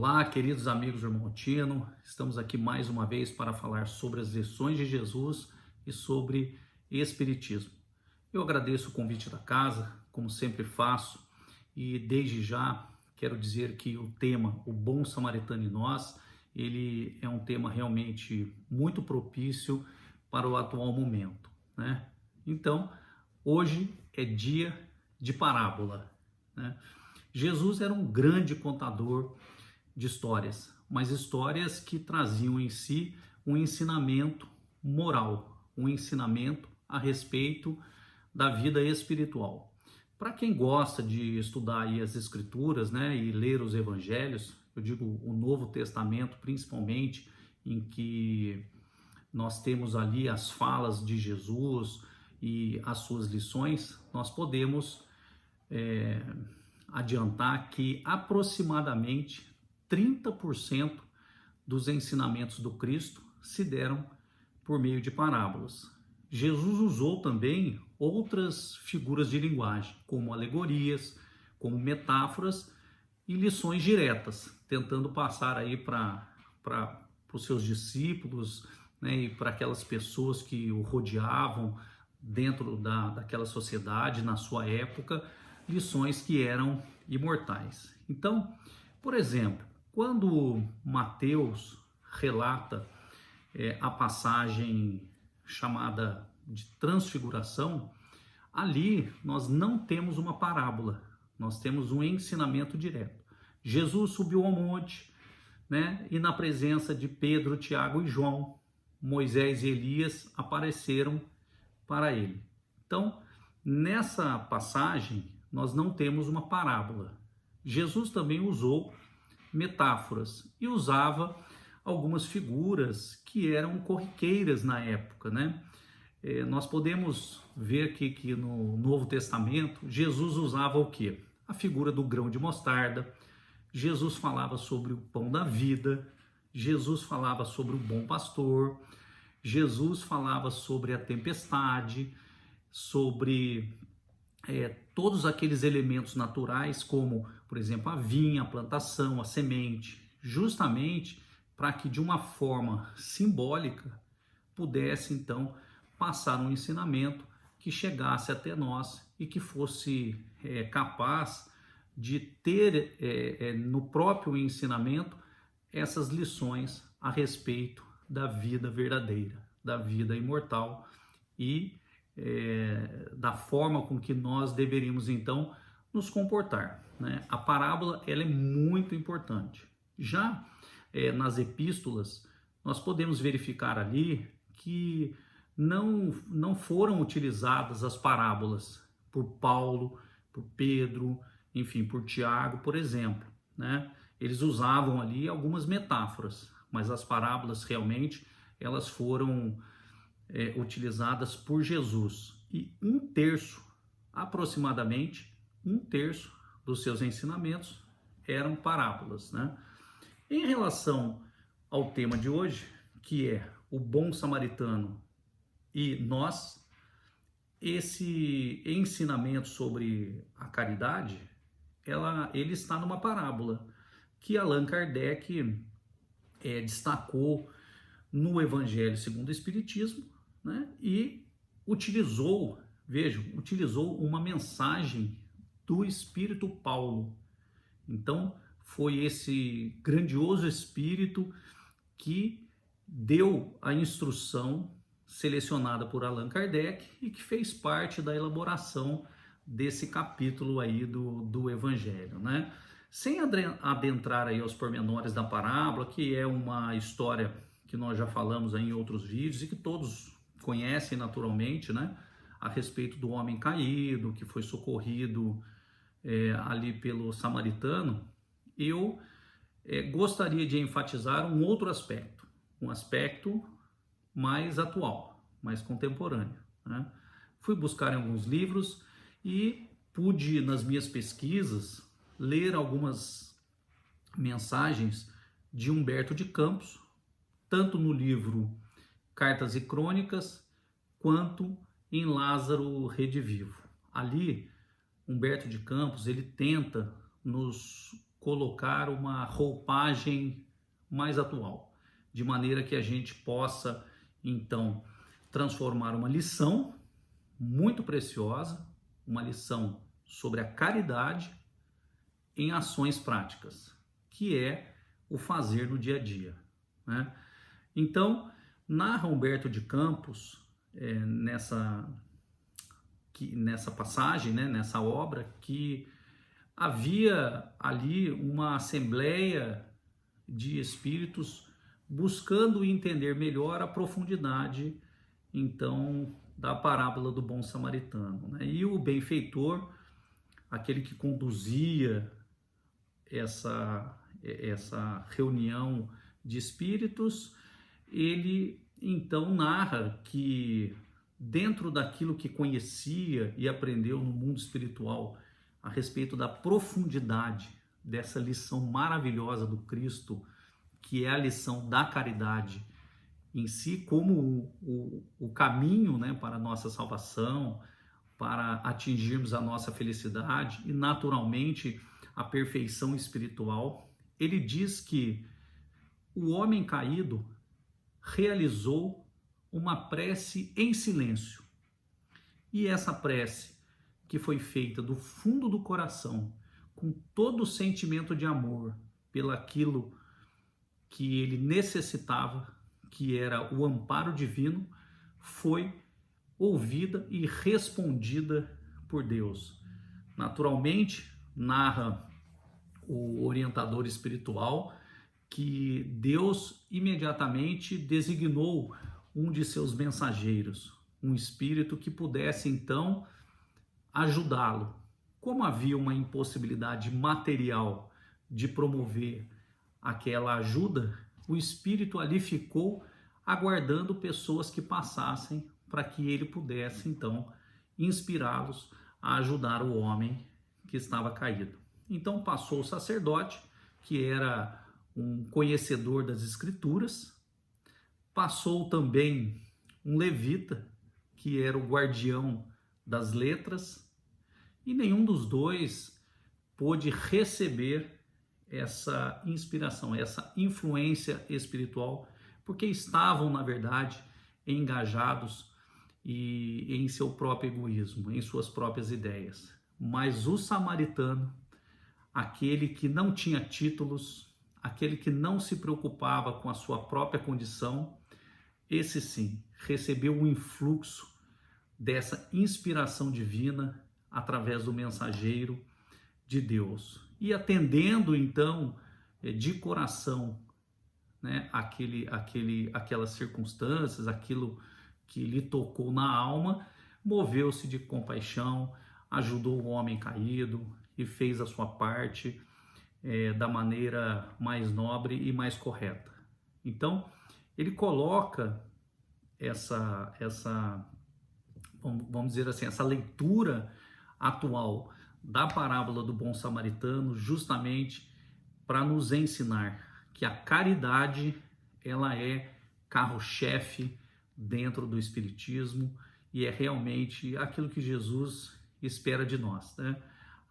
Olá, queridos amigos do Irmão Tino, estamos aqui mais uma vez para falar sobre as lições de Jesus e sobre Espiritismo. Eu agradeço o convite da casa, como sempre faço, e desde já quero dizer que o tema, o Bom Samaritano e Nós, ele é um tema realmente muito propício para o atual momento, né? Então, hoje é dia de parábola, né? Jesus era um grande contador de histórias, mas histórias que traziam em si um ensinamento moral, um ensinamento a respeito da vida espiritual. Para quem gosta de estudar aí as escrituras, né, e ler os evangelhos, eu digo o Novo Testamento principalmente, em que nós temos ali as falas de Jesus e as suas lições, nós podemos adiantar que aproximadamente 30% dos ensinamentos do Cristo se deram por meio de parábolas. Jesus usou também outras figuras de linguagem, como alegorias, como metáforas e lições diretas, tentando passar aí para os seus discípulos, né, e para aquelas pessoas que o rodeavam dentro daquela sociedade, na sua época, lições que eram imortais. Então, por exemplo, quando Mateus relata a passagem chamada de transfiguração, ali nós não temos uma parábola, nós temos um ensinamento direto. Jesus subiu ao monte, né, e na presença de Pedro, Tiago e João, Moisés e Elias apareceram para ele. Então, nessa passagem, nós não temos uma parábola. Jesus também usou metáforas e usava algumas figuras que eram corriqueiras na época, né? Nós podemos ver que no Novo Testamento, Jesus usava o quê? A figura do grão de mostarda, Jesus falava sobre o pão da vida, Jesus falava sobre o bom pastor, Jesus falava sobre a tempestade, sobre todos aqueles elementos naturais, como, por exemplo, a vinha, a plantação, a semente, justamente para que de uma forma simbólica pudesse então passar um ensinamento que chegasse até nós e que fosse capaz de ter no próprio ensinamento essas lições a respeito da vida verdadeira, da vida imortal e da forma com que nós deveríamos então nos comportar, né? A parábola ela é muito importante. Já nas epístolas nós podemos verificar ali que não foram utilizadas as parábolas por Paulo, por Pedro, enfim, por Tiago, por exemplo, né? Eles usavam ali algumas metáforas, mas as parábolas realmente elas foram utilizadas por Jesus, e aproximadamente um terço dos seus ensinamentos eram parábolas, né? Em relação ao tema de hoje, que é o bom samaritano e nós, esse ensinamento sobre a caridade, ele está numa parábola que Allan Kardec destacou no Evangelho segundo o Espiritismo, né? E utilizou uma mensagem do Espírito Paulo. Então, foi esse grandioso Espírito que deu a instrução selecionada por Allan Kardec e que fez parte da elaboração desse capítulo aí do Evangelho, né? Sem adentrar aí aos pormenores da parábola, que é uma história que nós já falamos aí em outros vídeos e que todos conhecem naturalmente, né? A respeito do homem caído, que foi socorrido ali pelo samaritano, eu gostaria de enfatizar um outro aspecto, um aspecto mais atual, mais contemporâneo, né? Fui buscar em alguns livros e pude, nas minhas pesquisas, ler algumas mensagens de Humberto de Campos, tanto no livro Cartas e Crônicas, quanto em Lázaro Redivivo. Ali, Humberto de Campos, ele tenta nos colocar uma roupagem mais atual, de maneira que a gente possa, então, transformar uma lição muito preciosa, uma lição sobre a caridade, em ações práticas, que é o fazer no dia a dia, né? Então, narra Humberto de Campos, nessa passagem, né, nessa obra, que havia ali uma assembleia de espíritos buscando entender melhor a profundidade, então, da parábola do bom samaritano, né? E o benfeitor, aquele que conduzia essa reunião de espíritos, ele então narra que dentro daquilo que conhecia e aprendeu no mundo espiritual a respeito da profundidade dessa lição maravilhosa do Cristo, que é a lição da caridade em si, como o caminho, né, para a nossa salvação, para atingirmos a nossa felicidade e naturalmente a perfeição espiritual. Ele diz que o homem caído realizou uma prece em silêncio. E essa prece, que foi feita do fundo do coração, com todo o sentimento de amor pelaquilo que ele necessitava, que era o amparo divino, foi ouvida e respondida por Deus. Naturalmente, narra o orientador espiritual que Deus imediatamente designou um de seus mensageiros, um espírito que pudesse então ajudá-lo. Como havia uma impossibilidade material de promover aquela ajuda, o espírito ali ficou aguardando pessoas que passassem para que ele pudesse então inspirá-los a ajudar o homem que estava caído. Então passou o sacerdote, que era um conhecedor das escrituras, passou também um levita, que era o guardião das letras, e nenhum dos dois pôde receber essa inspiração, essa influência espiritual, porque estavam, na verdade, engajados em seu próprio egoísmo, em suas próprias ideias. Mas o samaritano, aquele que não tinha títulos, aquele que não se preocupava com a sua própria condição, esse sim recebeu um influxo dessa inspiração divina através do mensageiro de Deus. E atendendo então de coração, né, aquelas circunstâncias, aquilo que lhe tocou na alma, moveu-se de compaixão, ajudou o homem caído e fez a sua parte da maneira mais nobre e mais correta. Então, ele coloca vamos dizer assim, essa leitura atual da parábola do bom samaritano justamente para nos ensinar que a caridade, ela é carro-chefe dentro do espiritismo e é realmente aquilo que Jesus espera de nós, né?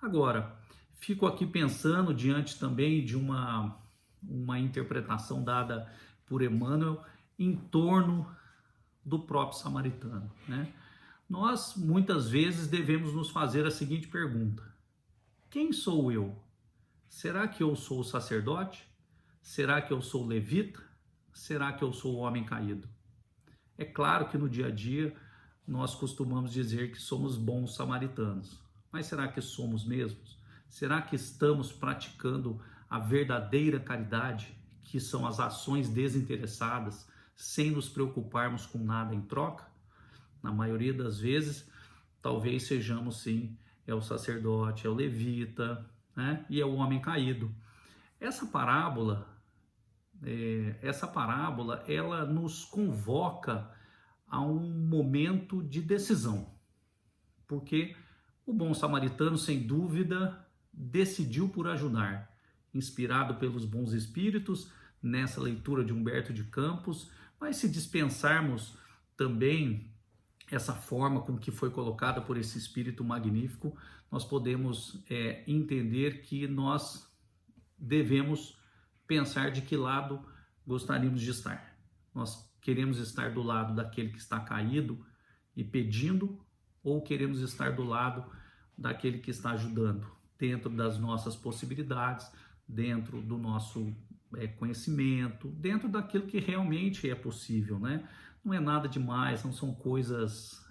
Agora, fico aqui pensando diante também de uma interpretação dada por Emmanuel em torno do próprio samaritano, né? Nós muitas vezes devemos nos fazer a seguinte pergunta: quem sou eu? Será que eu sou o sacerdote? Será que eu sou o levita? Será que eu sou o homem caído? É claro que no dia a dia nós costumamos dizer que somos bons samaritanos, mas será que somos mesmos? Será que estamos praticando a verdadeira caridade, que são as ações desinteressadas, sem nos preocuparmos com nada em troca? Na maioria das vezes, talvez sejamos sim, é o sacerdote, é o levita, né? E é o homem caído. Essa parábola, ela nos convoca a um momento de decisão, porque o bom samaritano, sem dúvida, decidiu por ajudar, inspirado pelos bons espíritos, nessa leitura de Humberto de Campos, mas se dispensarmos também essa forma com que foi colocada por esse espírito magnífico, nós podemos entender que nós devemos pensar de que lado gostaríamos de estar. Nós queremos estar do lado daquele que está caído e pedindo, ou queremos estar do lado daquele que está ajudando, dentro das nossas possibilidades, dentro do nosso conhecimento, dentro daquilo que realmente é possível, né? Não é nada demais, não são coisas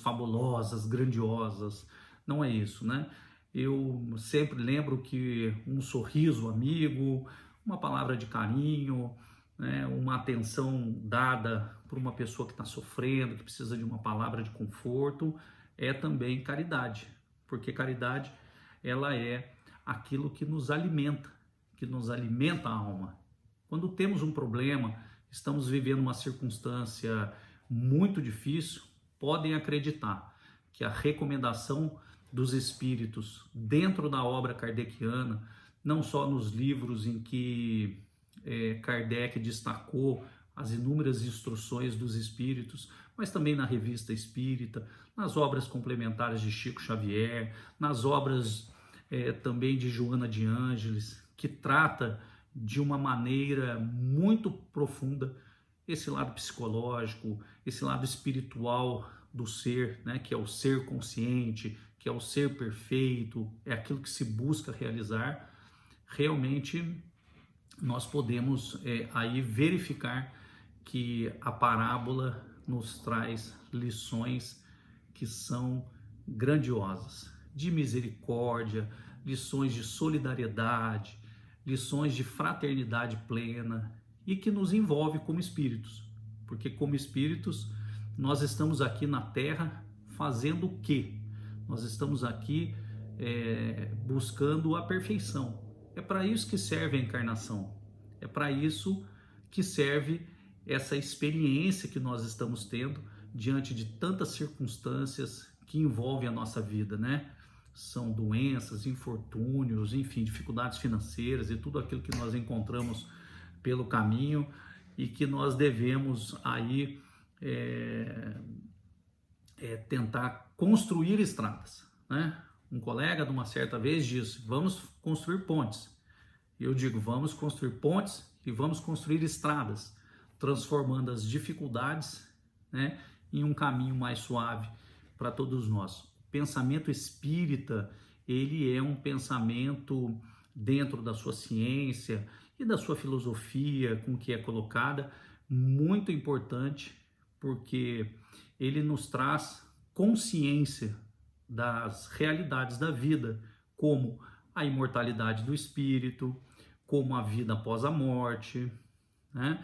fabulosas, grandiosas, não é isso, né? Eu sempre lembro que um sorriso amigo, uma palavra de carinho, né, uma atenção dada por uma pessoa que está sofrendo, que precisa de uma palavra de conforto, é também caridade, porque caridade ela é aquilo que nos alimenta a alma. Quando temos um problema, estamos vivendo uma circunstância muito difícil, podem acreditar que a recomendação dos espíritos dentro da obra kardeciana, não só nos livros em que Kardec destacou as inúmeras instruções dos espíritos, mas também na Revista Espírita, nas obras complementares de Chico Xavier, nas obras também de Joana de Ângeles, que trata de uma maneira muito profunda esse lado psicológico, esse lado espiritual do ser, né, que é o ser consciente, que é o ser perfeito, é aquilo que se busca realizar. Realmente nós podemos aí verificar que a parábola nos traz lições que são grandiosas, de misericórdia, lições de solidariedade, lições de fraternidade plena e que nos envolve como espíritos, porque como espíritos nós estamos aqui na Terra fazendo o quê? Nós estamos aqui buscando a perfeição. É para isso que serve a encarnação, é para isso que serve essa experiência que nós estamos tendo diante de tantas circunstâncias que envolvem a nossa vida, né? São doenças, infortúnios, enfim, dificuldades financeiras e tudo aquilo que nós encontramos pelo caminho e que nós devemos aí tentar construir estradas, né? Um colega de uma certa vez disse, vamos construir pontes. E eu digo, vamos construir pontes e vamos construir estradas, transformando as dificuldades, né, em um caminho mais suave para todos nós. O pensamento espírita, ele é um pensamento dentro da sua ciência e da sua filosofia com que é colocada, muito importante, porque ele nos traz consciência das realidades da vida, como a imortalidade do espírito, como a vida após a morte, né?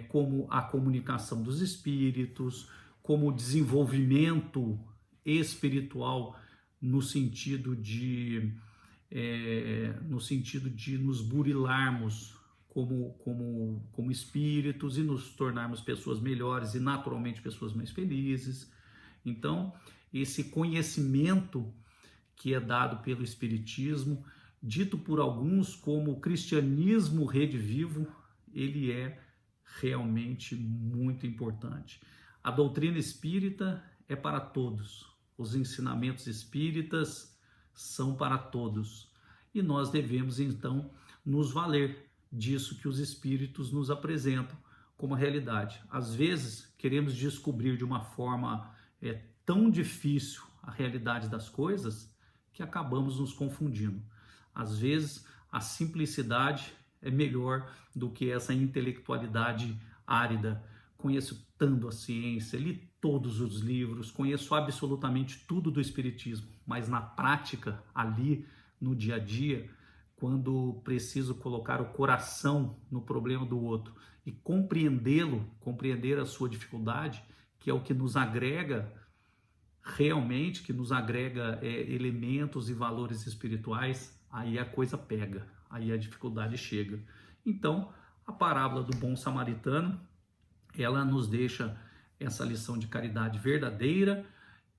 Como a comunicação dos espíritos, como o desenvolvimento espiritual no sentido de nos burilarmos como espíritos e nos tornarmos pessoas melhores e naturalmente pessoas mais felizes. Então, esse conhecimento que é dado pelo Espiritismo, dito por alguns como o cristianismo redivivo, ele é realmente muito importante. A doutrina espírita é para todos, os ensinamentos espíritas são para todos e nós devemos então nos valer disso que os espíritos nos apresentam como realidade. Às vezes queremos descobrir de uma forma tão difícil a realidade das coisas que acabamos nos confundindo. Às vezes a simplicidade é melhor do que essa intelectualidade árida. Conheço tanto a ciência, li todos os livros, conheço absolutamente tudo do espiritismo, mas na prática, ali no dia a dia, quando preciso colocar o coração no problema do outro e compreendê-lo, compreender a sua dificuldade, que é o que nos agrega realmente, que nos agrega elementos e valores espirituais, aí a coisa pega, aí a dificuldade chega. Então, a parábola do bom samaritano, ela nos deixa essa lição de caridade verdadeira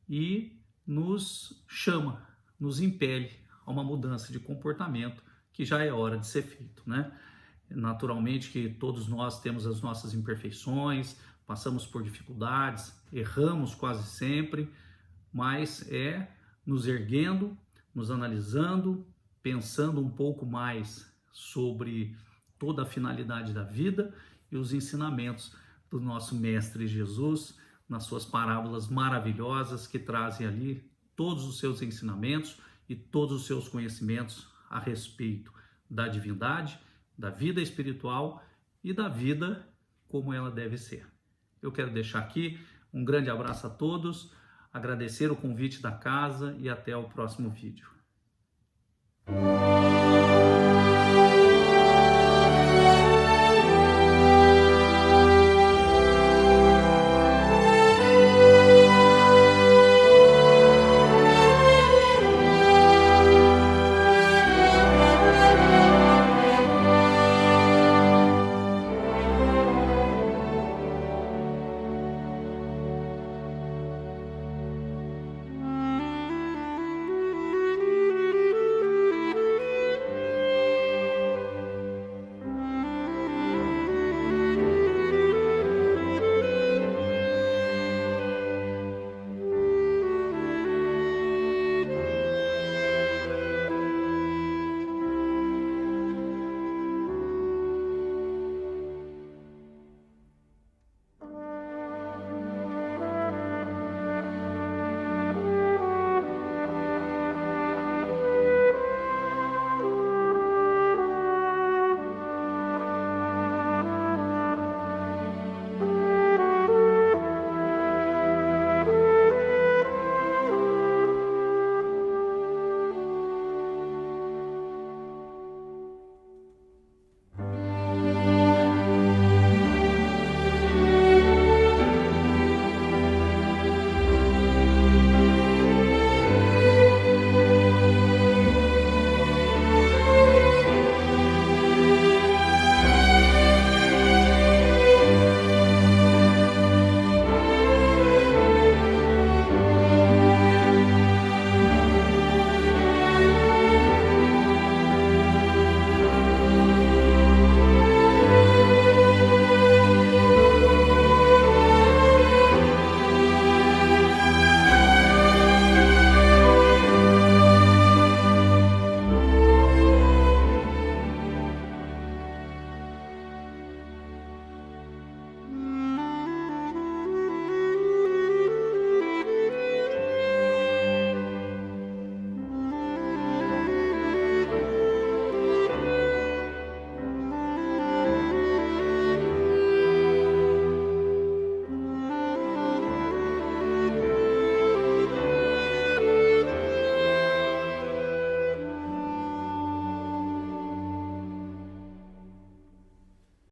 e nos chama, nos impele a uma mudança de comportamento que já é hora de ser feito, né? Naturalmente que todos nós temos as nossas imperfeições, passamos por dificuldades, erramos quase sempre, mas é nos erguendo, nos analisando pensando um pouco mais sobre toda a finalidade da vida e os ensinamentos do nosso Mestre Jesus, nas suas parábolas maravilhosas que trazem ali todos os seus ensinamentos e todos os seus conhecimentos a respeito da divindade, da vida espiritual e da vida como ela deve ser. Eu quero deixar aqui um grande abraço a todos, agradecer o convite da casa e até o próximo vídeo.